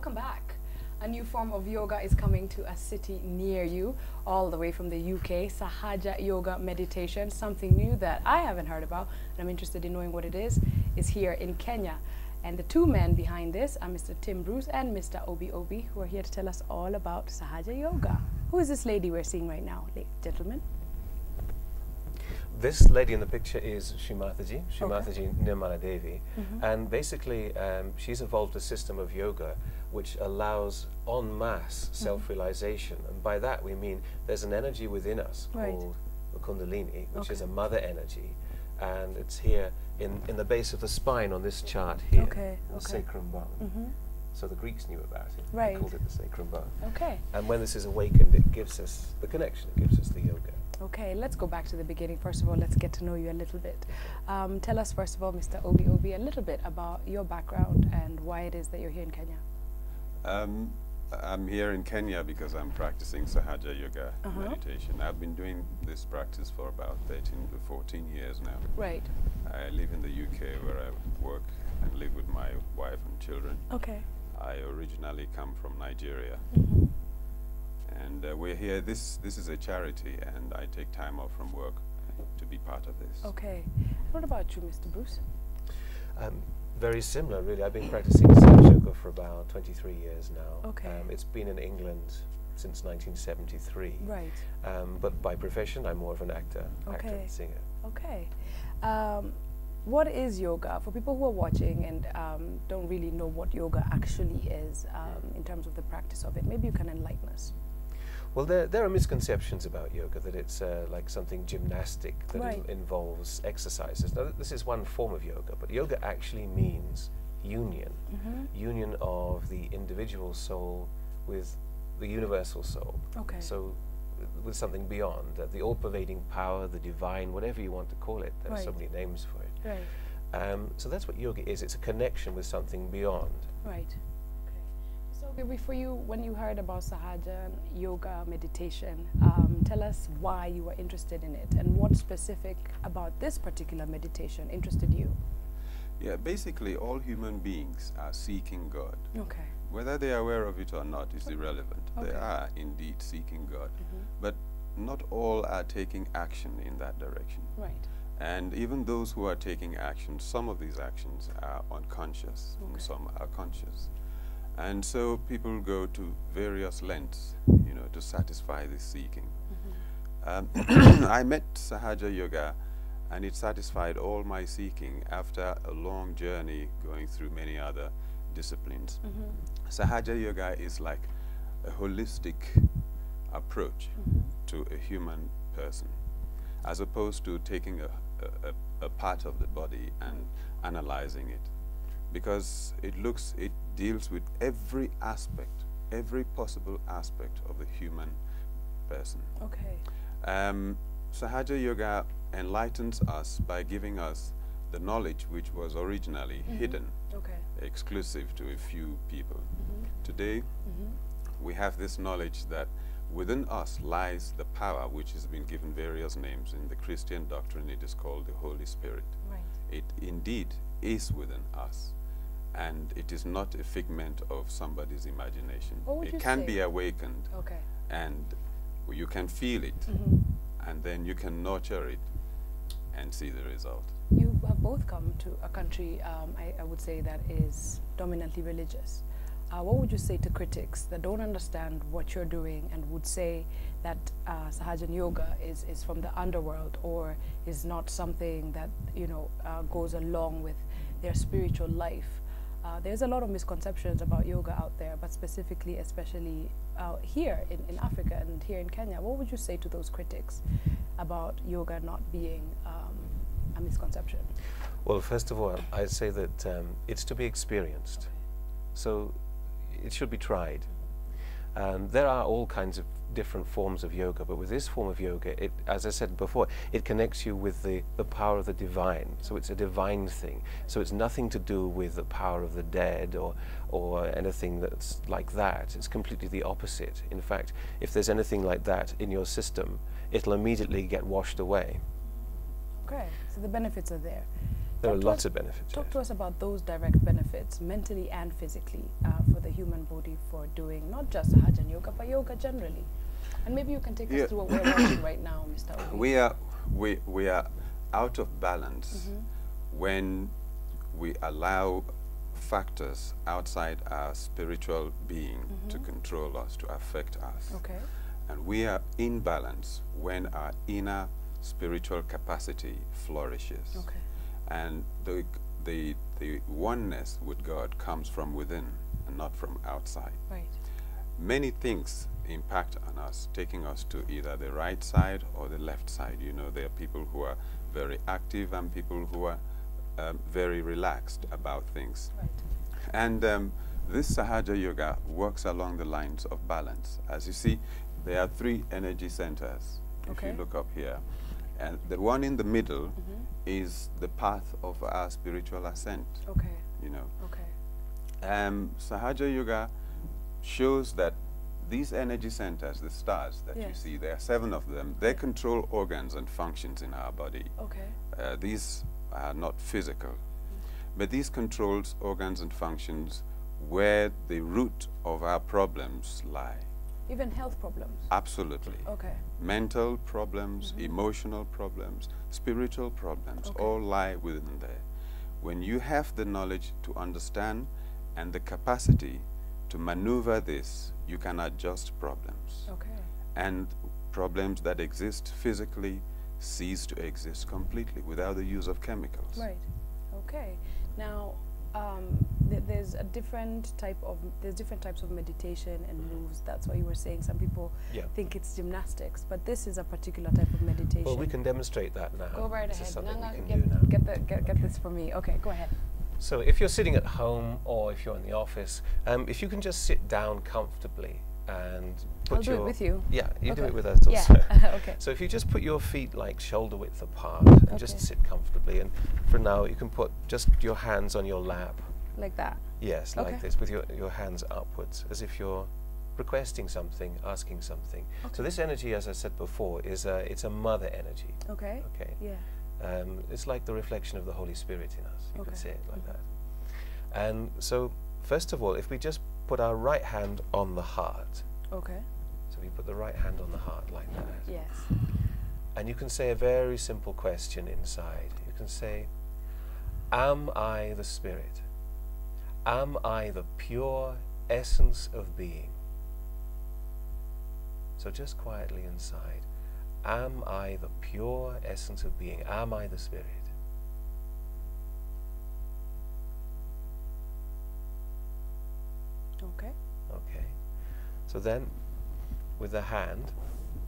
welcome back. A new form of yoga is coming to a city near you, all the way from the UK. Sahaja yoga meditation, something new that I haven't heard about, and I'm interested in knowing what it is here in Kenya. And the two men behind this are Mr. Tim Bruce and Mr. Obi Obi, who are here to tell us all about Sahaja yoga. Who is this lady we're seeing right now, gentlemen? This lady in the picture is Shrimataji Nirmala Devi, and basically she's evolved a system of yoga which allows en masse self-realization, and by that we mean there's an energy within us called the Kundalini, which is a mother energy, and it's here in the base of the spine on this chart here, the sacrum bone. So the Greeks knew about it. They called it the sacrum bone. And when this is awakened, it gives us the connection, it gives us the yoga. Okay, let's go back to the beginning. First of all, let's get to know you a little bit. Tell us, first of all, Mr. Obi Obi, a little bit about your background and why it is that you're here in Kenya. I'm here in Kenya because I'm practicing Sahaja yoga meditation. I've been doing this practice for about 13 to 14 years now. Right. I live in the UK where I work and live with my wife and children. Okay. I originally come from Nigeria. And we're here, this is a charity, and I take time off from work to be part of this. Okay. What about you, Mr. Bruce? Very similar, really. I've been practicing Sahaja yoga for about 23 years now. Okay. It's been in England since 1973. Right. But by profession, I'm more of an actor and singer. Okay. What is yoga? For people who are watching and don't really know what yoga actually is in terms of the practice of it, maybe you can enlighten us. Well, there are misconceptions about yoga, that it's like something gymnastic that involves exercises. Now, this is one form of yoga, but yoga actually means union. Union of the individual soul with the universal soul. Okay. So, with something beyond, the all-pervading power, the divine, whatever you want to call it. There are so many names for it. Right. So that's what yoga is. It's a connection with something beyond. Right. So before when you heard about Sahaja yoga meditation, tell us why you were interested in it and what specific about this particular meditation interested you. Yeah, basically all human beings are seeking God. Okay. Whether they are aware of it or not is irrelevant. They are indeed seeking God. But not all are taking action in that direction. Right. And even those who are taking action, some of these actions are unconscious and some are conscious. And so people go to various lengths, you know, to satisfy this seeking. I met Sahaja yoga and it satisfied all my seeking after a long journey going through many other disciplines. Sahaja yoga is like a holistic approach to a human person, as opposed to taking a part of the body and analyzing it. Because it deals with every aspect, every possible aspect of the human person. Okay. Sahaja yoga enlightens us by giving us the knowledge which was originally hidden, exclusive to a few people. Today, we have this knowledge that within us lies the power which has been given various names. In the Christian doctrine, it is called the Holy Spirit. Right. It indeed is within us. And it is not a figment of somebody's imagination. It can be awakened, and you can feel it, and then you can nurture it and see the result. You have both come to a country, I would say, that is dominantly religious. What would you say to critics that don't understand what you're doing and would say that Sahaja yoga is from the underworld or is not something that, you know, goes along with their spiritual life? There's a lot of misconceptions about yoga out there, but specifically, especially here in Africa and here in Kenya. What would you say to those critics about yoga not being a misconception? Well, first of all, I'd say that it's to be experienced. So it should be tried. There are all kinds of different forms of yoga, but with this form of yoga, as I said before, it connects you with the power of the divine. So it's a divine thing. So it's nothing to do with the power of the dead or anything that's like that. It's completely the opposite. In fact, if there's anything like that in your system, it'll immediately get washed away. Okay, so the benefits are there. There are lots of benefits. Talk yes. to us about those direct benefits, mentally and physically, for the human body for doing not just Sahaja and yoga, but yoga generally. And maybe you can take us through what we're watching right now, Mr. Obi. We are out of balance when we allow factors outside our spiritual being to control us, to affect us. Okay. And we are in balance when our inner spiritual capacity flourishes. Okay. And the oneness with God comes from within and not from outside. Right. Many things impact on us, taking us to either the right side or the left side. You know, there are people who are very active and people who are very relaxed about things. Right. And this Sahaja Yoga works along the lines of balance. As you see, there are 3 energy centers, if you look up here. And the one in the middle is the path of our spiritual ascent. Okay. You know. Okay. Sahaja Yoga shows that these energy centers, the stars that you see, there are 7 of them, they control organs and functions in our body. Okay. These are not physical, but these controls organs and functions where the root of our problems lie. Even health problems? Absolutely. Okay. Mental problems, emotional problems, spiritual problems, all lie within there. When you have the knowledge to understand and the capacity to maneuver this, you can adjust problems. Okay. And problems that exist physically cease to exist completely without the use of chemicals. Right. Okay. Now, there's different types of meditation and moves. That's what you were saying. Some people think it's gymnastics, but this is a particular type of meditation. Well, we can demonstrate that now. Go right This is ahead. something Nanga, we can do now. get this for me. Okay, go ahead. So if you're sitting at home or if you're in the office, if you can just sit down comfortably and put I'll do it with you. Yeah, you do Okay. it with us also. Yeah. Okay. So if you just put your feet like shoulder width apart and just sit comfortably, and for now you can put just your hands on your lap. Like that. Yes, Okay. like this, with your hands upwards, as if you're requesting something, asking something. So this energy, as I said before, is it's a mother energy. Okay. Okay. Yeah. It's like the reflection of the Holy Spirit in us. You Okay. could say it like that. And so, first of all, if we just put our right hand on the heart. Okay. So we put the right hand on the heart like that. Yes. And you can say a very simple question inside. You can say, am I the Spirit? Am I the pure essence of being? So just quietly inside, am I the pure essence of being? Am I the Spirit? Okay. Okay. So then, with the hand,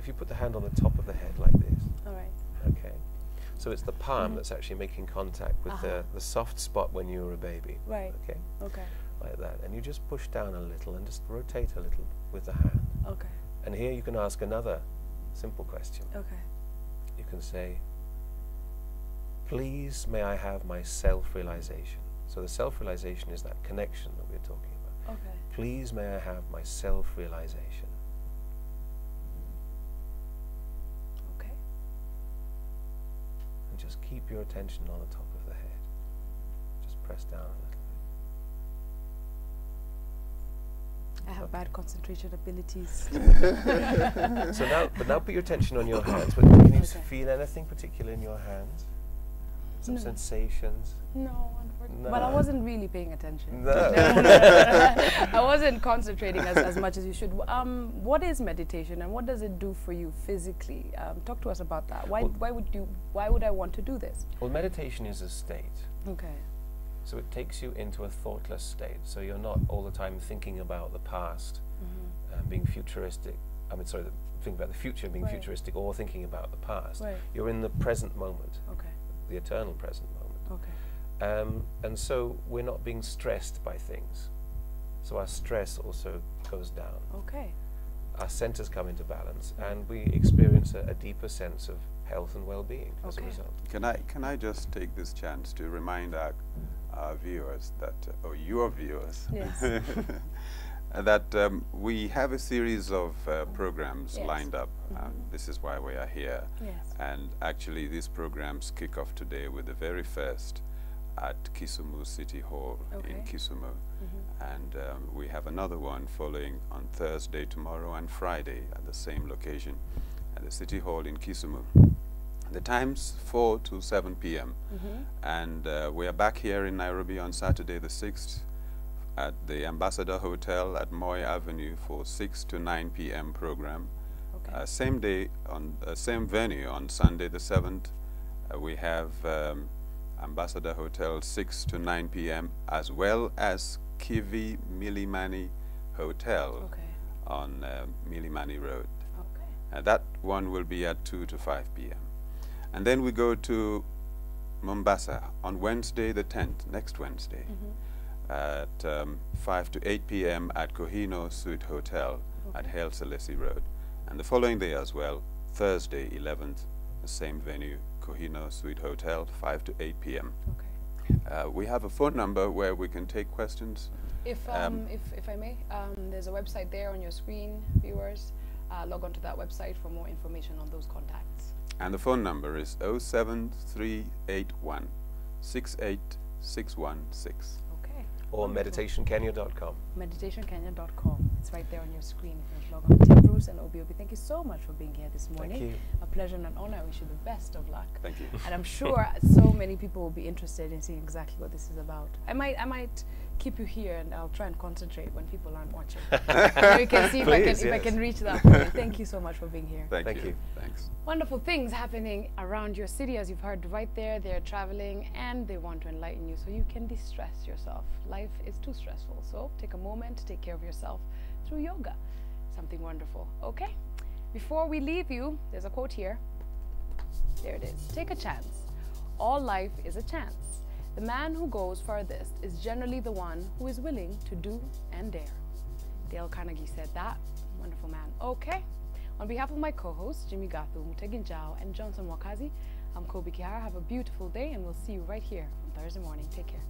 if you put the hand on the top of the head like this, All right. okay. So it's the palm that's actually making contact with the soft spot when you were a baby. Right. Okay. Okay. Like that. And you just push down a little and just rotate a little with the hand. Okay. And here you can ask another simple question. Okay. You can say, please may I have my self-realization. So the self-realization is that connection that we're talking about. Okay. Please may I have my self-realization. Okay. And just keep your attention on the top of the head. Just press down a little I have bad concentration abilities. bit. So now put your attention on your hands. But can you feel anything particular in your hands? Some sensations? No, unfortunately. No. But I wasn't really paying attention. No. I wasn't concentrating as much as you should. What is meditation and what does it do for you physically? Talk to us about that. Why would I want to do this? Well, meditation is a state. Okay. So it takes you into a thoughtless state. So you're not all the time thinking about the past, being futuristic. Thinking about the future, being futuristic, or thinking about the past. Right. You're in the present moment, Okay. the eternal present moment. Okay. And so we're not being stressed by things. So our stress also goes down. Okay. Our centers come into balance, and we experience a deeper sense of health and well-being as a result. Can I just take this chance to remind our viewers that, or your viewers, Yes. that we have a series of programs lined up. This is why we are here. Yes. And actually, these programs kick off today with the very first at Kisumu City Hall in Kisumu. And we have another one following on Thursday, tomorrow, and Friday at the same location at the City Hall in Kisumu. The time's 4 to 7 p.m. And we are back here in Nairobi on Saturday the 6th at the Ambassador Hotel at Moy Avenue for 6 to 9 p.m. program. Same day, on same venue on Sunday the 7th, we have Ambassador Hotel 6 to 9 p.m. as well as Kivi Milimani Hotel on Milimani Road. That one will be at 2 to 5 p.m. And then we go to Mombasa on Wednesday the 10th, next Wednesday, at 5 to 8 p.m. at Kohino Suite Hotel at Haile Selassie Road. And the following day as well, Thursday 11th, the same venue, Kohino Suite Hotel, 5 to 8 p.m. We have a phone number where we can take questions. If I may, there's a website there on your screen, viewers. Log on to that website for more information on those contacts. And the phone number is 07381 68616. Or meditationkenya.com. Meditationkenya.com. It's right there on your screen. If you log on. Tim, Bruce, and Obiobi, thank you so much for being here this morning. Thank you. A pleasure and an honor. I wish you the best of luck. Thank you. And I'm sure so many people will be interested in seeing exactly what this is about. I might keep you here, and I'll try and concentrate when people aren't watching. So you can see if, if I can reach that point. Thank you so much for being here. Thank you. Thanks. Wonderful things happening around your city, as you've heard right there. They're traveling and they want to enlighten you so you can de-stress yourself. Life is too stressful, so take a moment to take care of yourself through yoga. Something wonderful. Okay, before we leave you, there's a quote here. There it is. Take a chance. All life is a chance. The man who goes farthest is generally the one who is willing to do and dare. Dale Carnegie said that. Wonderful man. Okay. On behalf of my co-hosts, Jimmy Gathu, Mutegin Jao, and Johnson Wakazi, I'm Kobe Kihara. Have a beautiful day, and we'll see you right here on Thursday morning. Take care.